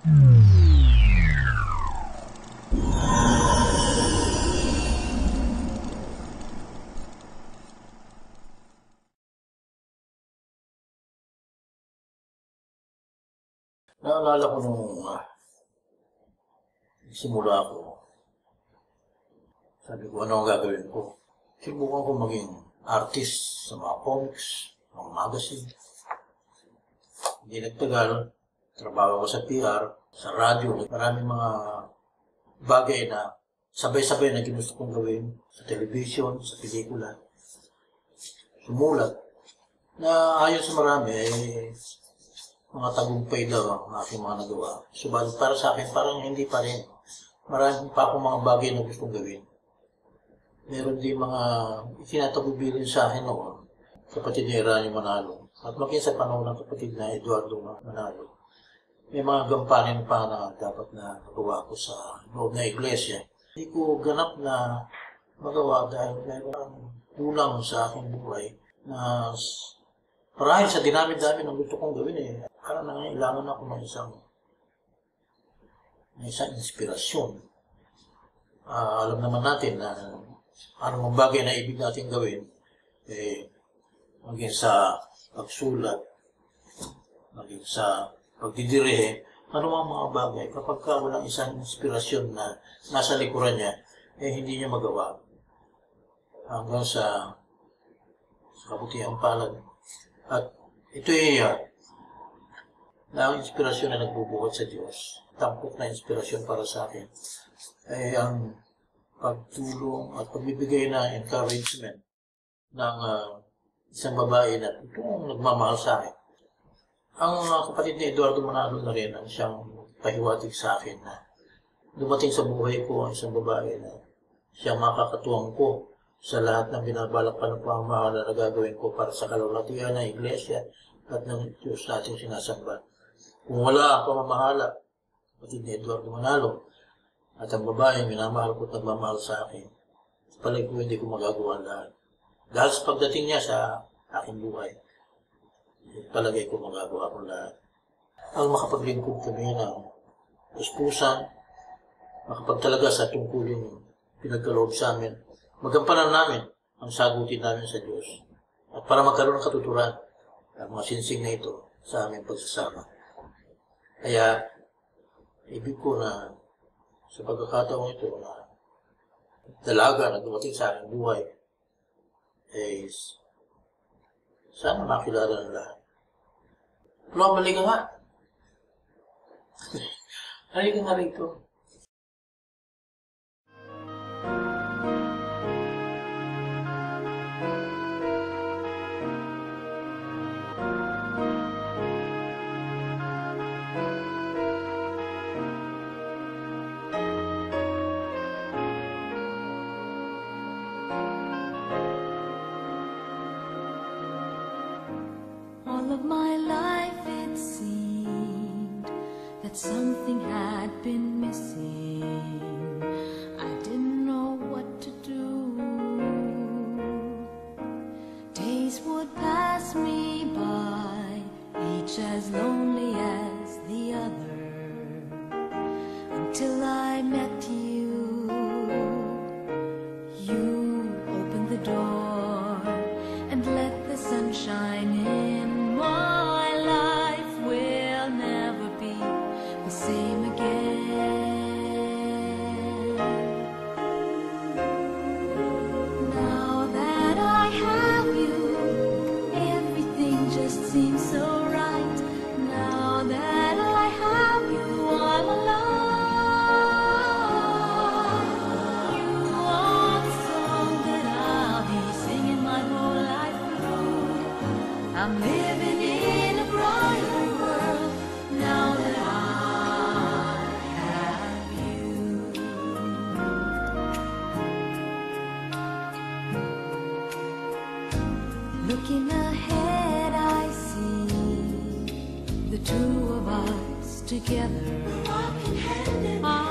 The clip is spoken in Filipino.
Naalala ko nung simula ako, sabi ko, ano ang gagawin ko? Subukan ko maging artist sa mga comics, mga magazine. Hindi nagtagal, trabaho ko sa PR, sa radyo, maraming mga bagay na sabay-sabay na ginusto kong gawin sa television, sa pelikula. Sumulat na ayon sa marami, mga tagumpay daw ang aking mga nagawa. Subalit para sa akin, parang hindi pa rin. Marami pa akong mga bagay na gustong gawin. Meron din mga itinatagubilin sa akin noon, kapatid ni Eranio Manalo. At maging sa panahon ng kapatid na Eduardo Manalo, may mga gampanin pa na dapat na nagawa ko sa loob na iglesia. Hindi ko ganap na magawa dahil mayroon kulang sa aking buhay na marahil sa dinami-dami ng gusto kong gawin parang nangailangan ako ng isang inspirasyon. Alam naman natin na anumang bagay na ibig natin gawin, maging sa pagsulat, maging sa pagdidirihe, anumang mga bagay, kapag walang isang inspirasyon na nasa likuran niya, hindi niya magawa. Hanggang sa kabutihang palad. At ito na ang inspirasyon na nagbubuhat sa Diyos, tampok na inspirasyon para sa akin, ay ang pagtulong at pagbibigay na encouragement ng isang babae na itong nagmamahal sa akin. Ang kapatid ni Eduardo Manalo na rin ang siyang pahiwatig sa akin na dumating sa buhay ko ang isang babae na siyang makakatuwang ko sa lahat ng binabalak pa ng pamahal na nagagawin ko para sa kalulatian ng iglesia at ng Diyos nating sinasamba. Kung wala ang pamamahala, kapatid ni Eduardo Manalo, at ang babaeng minamahal ko at nagmamahal sa akin, palagi ko hindi ko magagawa lahat. Dahil sa pagdating niya sa aking buhay, palagi ko magagawa ko lahat. Ang makapaglingkod kami ng puspusan, makapagtalaga sa tungkulin pinagkaloob sa amin, magampanan namin ang sagutin namin sa Diyos. At para magkaroon ng katuturan, ang mga sinsing na ito sa aming pagsasama. Kaya, ibig ko na sa pagkakataon ito na dalaga na dumating sa aking buhay, sana makilala ng lahat. Pero balik ka nga. Halika nga rito. All of my life it seemed that something had been missing. I didn't know what to do. Days would pass me by, each as lonely as the other, until I met you. You opened the door and let the sun shine in. My life will never be the same again. Now that I have you, everything just seems so right. Now that I have you, I'm alive. You are the song that I'll be singing my whole life through. I'm living in a brighter world now that I have you. Looking ahead, I see the two of us together, walking hand in hand.